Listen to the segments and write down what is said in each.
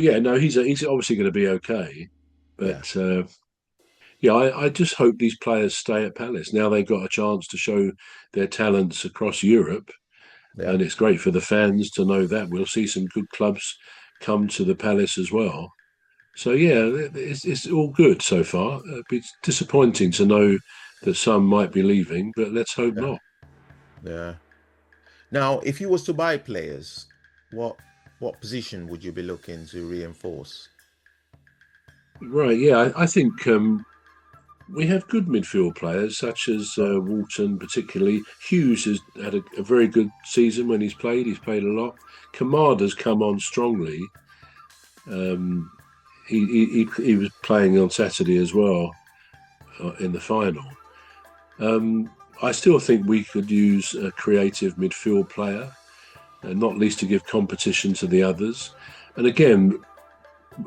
But yeah, no, he's obviously going to be okay. Yeah, But yeah, I just hope these players stay at Palace. Now they've got a chance to show their talents across Europe, yeah, and it's great for the fans to know that. We'll see some good clubs come to the Palace as well. So yeah, it's all good so far. It's disappointing to know that some might be leaving, but let's hope yeah, not. yeah. Now, if you was to buy players, what what position would you be looking to reinforce? Right, yeah, I think we have good midfield players such as Oh, Walton, particularly. Hughes has had a very good season when he's played. He's played a lot. Kamada's come on strongly. Um, he was playing on Saturday as well in the final. Um, I still think we could use a creative midfield player, not least to give competition to the others. And again,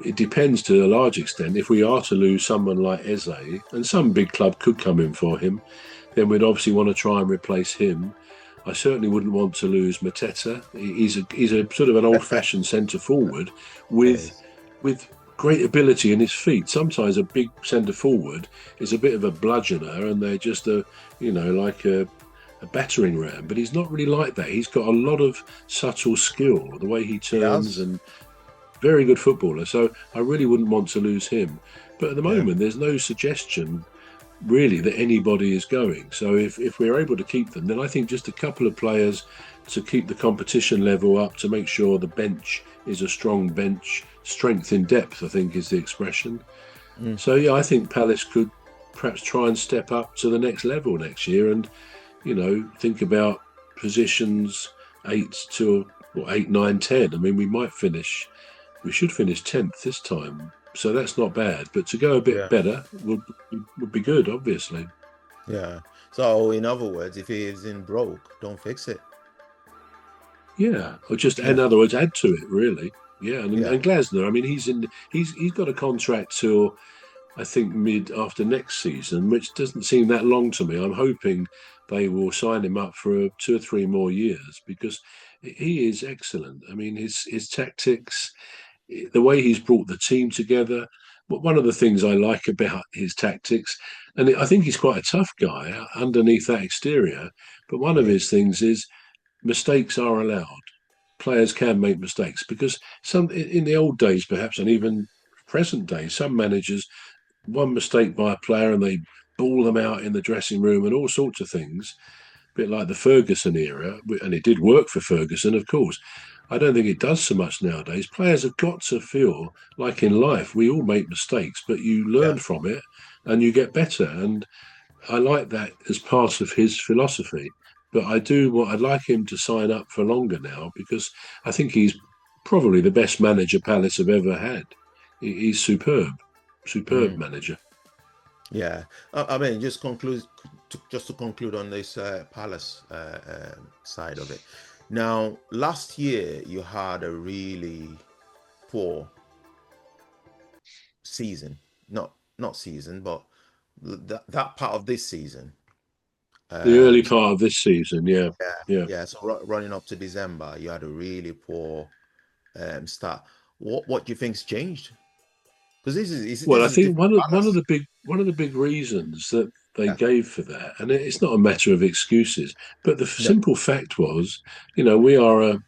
it depends to a large extent. If we are to lose someone like Eze, and some big club could come in for him, then we'd obviously want to try and replace him. I certainly wouldn't want to lose Mateta. He's a sort of an old-fashioned centre forward with yes. with great ability in his feet. Sometimes a big centre forward is a bit of a bludgeoner, and they're just like a battering ram. But he's not really like that. He's got a lot of subtle skill, the way he turns, Yes. and very good footballer. So I really wouldn't want to lose him. But at the Yeah. moment, there's no suggestion really that anybody is going. So if we're able to keep them, then I think just a couple of players to keep the competition level up, to make sure the bench is a strong bench. Strength in depth, I think, is the expression. Mm. So yeah, I think Palace could perhaps try and step up to the next level next year, and think about positions eight, nine, 10. I mean, we should finish 10th this time. So that's not bad. But to go a bit Yeah. better would be good, obviously. Yeah. So, in other words, if he isn't broke, don't fix it. Yeah. Or just, in Yeah. other words, add to it, really. Yeah. Yeah. And Glasner, I mean, he's got a contract till I think mid after next season, which doesn't seem that long to me. I'm hoping they will sign him up for 2 or 3 more years because he is excellent. I mean, his tactics, the way he's brought the team together. But one of the things I like about his tactics, and I think he's quite a tough guy underneath that exterior. But one of Yeah. his things is mistakes are allowed. Players can make mistakes because some in the old days, perhaps, and even present day, some managers one mistake by a player and they ball them out in the dressing room and all sorts of things, a bit like the Ferguson era, and it did work for Ferguson, of course. I don't think it does so much nowadays. Players have got to feel like in life we all make mistakes, but you Yeah. learn from it and you get better. And I like that as part of his philosophy. But I'd like him to sign up for longer now because I think he's probably the best manager Palace have ever had. He's superb Mm. manager. Yeah. I mean, just to conclude on this Palace side of it. Now, last year you had a really poor season. Not season, but that part of this season. The early So, part of this season, yeah, yeah, yeah. yeah. So running up to December, you had a really poor start. What do you think's changed? Because Well, this I is a think different Palace. one of the big reasons that they Yeah. gave for that, and it's not a matter of excuses, but the No. simple fact was, we are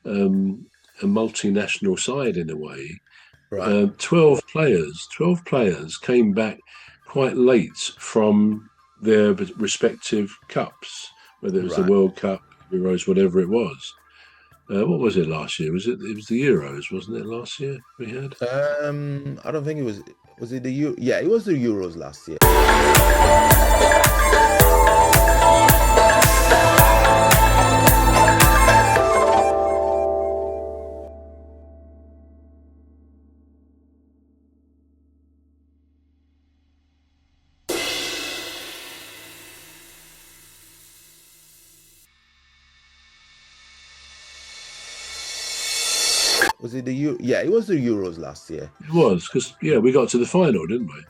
um, a multinational side in a way. Right. 12 players came back quite late from their respective cups, whether it was the Right. World Cup, Euros, whatever it was. What was it last year? It was the Euros, wasn't it? Last year we had. I don't think it was. Was it the Euro? Yeah, it was the Euros last year. Was it the Euro? Yeah, it was the Euros last year. It was because yeah, we got to the final, didn't we?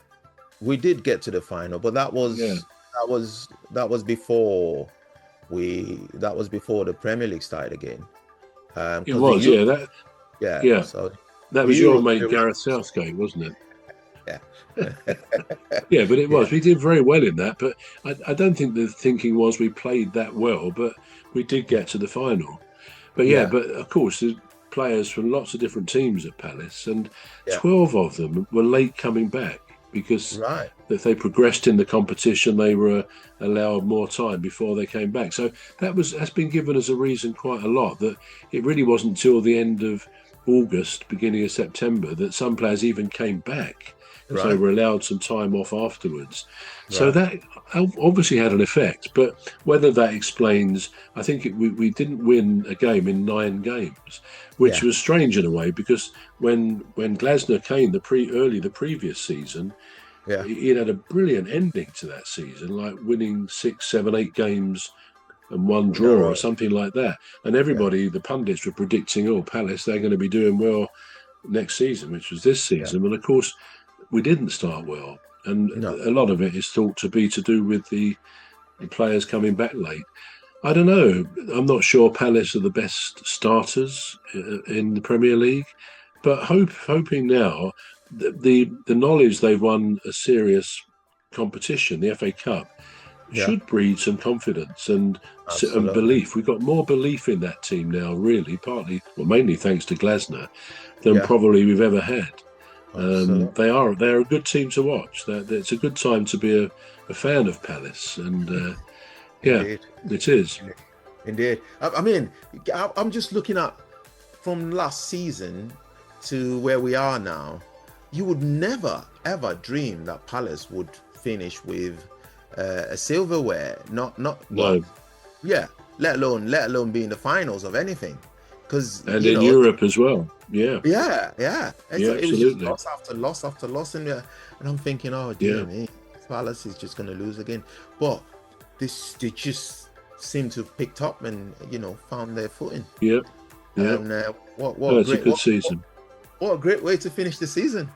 We did get to the final, but Yeah, that was before the Premier League started again. it Because the was. Euro, Yeah, that. yeah. Yeah, So That was your mate Gareth Southgate, wasn't it? Yeah. Yeah, but it was. Yeah. We did very well in that, but I don't think the thinking was we played that well, but we did get to the final. But yeah, Yeah. but of course, there's players from lots of different teams at Palace, and Yeah. 12 of them were late coming back because Right. if they progressed in the competition, they were allowed more time before they came back. So that's been given as a reason quite a lot, that it really wasn't till the end of August, beginning of September, that some players even came back because they Right. were allowed some time off afterwards. So Right. that obviously had an effect. But whether that explains, I think we didn't win a game in 9 games, which Yeah. was strange in a way, because when Glasner came the previous season, Yeah. he had a brilliant ending to that season, like winning 6, 7, 8 games and 1 In a draw row. or something like that. And Yeah. everybody, the pundits, were predicting, oh, Palace, they're going to be doing well next season, which was this Yeah. season. And of course, we didn't start well. And No. a lot of it is thought to be to do with the players coming back late. I don't know. I'm not sure Palace are the best starters in the Premier League, but hoping now the knowledge they've won a serious competition, the FA Cup, Yeah. should breed some confidence and Absolutely. belief. We've got more belief in that team now, really, mainly thanks to Glasner, than Yeah. probably we've ever had. Absolutely. They're a good team to watch. It's a good time to be a fan of Palace, and yeah, Indeed. it is. Indeed. I mean, I'm just looking at from last season to where we are now. You would never ever dream that Palace would finish with a silverware. Not No, yeah. Let alone be in the finals of anything. Because and in Europe as well. Yeah, Yeah. yeah, It was just absolutely. loss after loss after loss, and I'm thinking, oh dear me, Palace is just going to lose again. But they just seem to have picked up and found their footing. Yeah, yeah. And what It's a good season. what a great way to finish the season.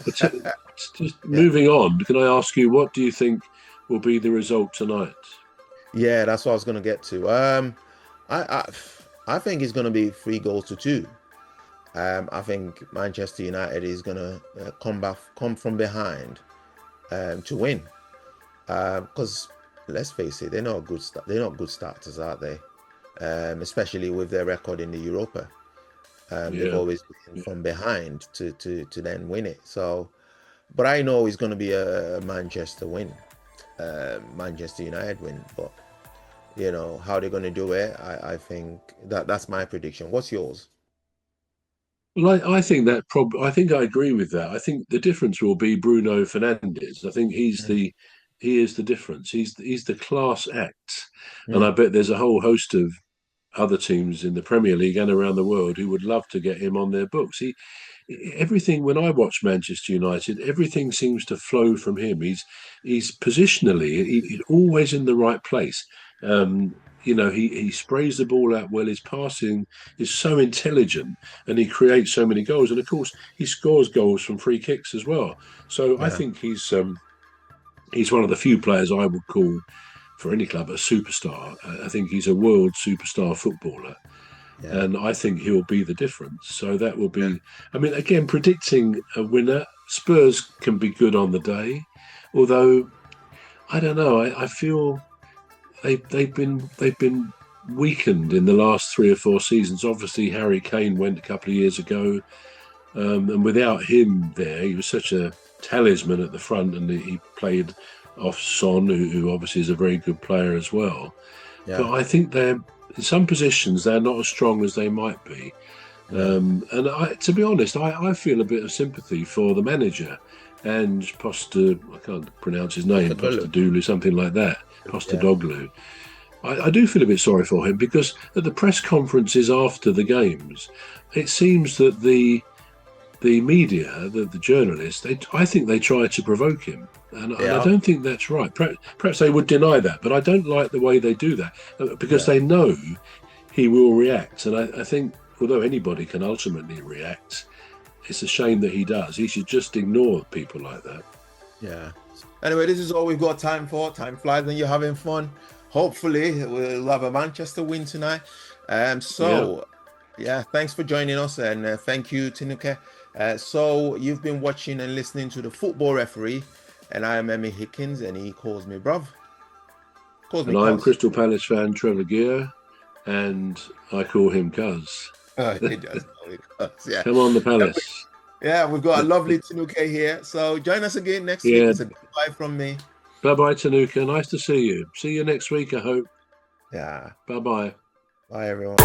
Just moving on, can I ask you, what do you think will be the result tonight? Yeah, that's what I was going to get to. I think it's going to be 3-2. I think Manchester United is going to come from behind to win. Because let's face it, they're not good starters, are they? Especially with their record in the Europa. They've always been from behind to then win it. So, but I know it's going to be a Manchester win, Manchester United win. But how they're going to do it, I think that's my prediction. What's yours? Well, I think I think I agree with that. I think the difference will be Bruno Fernandes. I think he is the difference. He's the class act, and I bet there's a whole host of other teams in the Premier League and around the world who would love to get him on their books. Everything, when I watch Manchester United, everything seems to flow from him. He's positionally he's always in the right place. He sprays the ball out well. His passing is so intelligent, and he creates so many goals. And of course, he scores goals from free kicks as well. So I think he's one of the few players I would call, for any club, a superstar. I think he's a world superstar footballer. Yeah. And I think he'll be the difference. So that will be, I mean, again, predicting a winner, Spurs can be good on the day. Although, I don't know, I feel they've been weakened in the last 3 or 4 seasons. Obviously, Harry Kane went a couple of years ago. And without him there, he was such a talisman at the front, and he played off Son, who obviously is a very good player as well. Yeah. But I think in some positions, they're not as strong as they might be. And to be honest, I feel a bit of sympathy for the manager and I can't pronounce his name, Postecoglou, something like that, Postecoglou. Yeah. I do feel a bit sorry for him, because at the press conferences after the games, it seems that the media, the journalists, I think they try to provoke him. And I don't think that's right. Perhaps they would deny that, but I don't like the way they do that, because they know he will react. And I think, although anybody can ultimately react, it's a shame that he does. He should just ignore people like that. Yeah. Anyway, this is all we've got time for. Time flies when you're having fun. Hopefully, we'll have a Manchester win tonight. Yeah, thanks for joining us, and thank you, Tinuke. So you've been watching and listening to the Football Referee, and I am Emmy Hikins, and he calls me bruv. Calls me And I'm cuz. Crystal Palace fan Trevor Gear, and I call him Cuz. He does call me cuz, yeah. Come on, the Palace. Yeah, we've got a lovely Tinuke here. So join us again next week. Yeah. It's a goodbye from me. Bye-bye, Tinuke. Nice to see you. See you next week, I hope. Yeah. Bye-bye. Bye, everyone.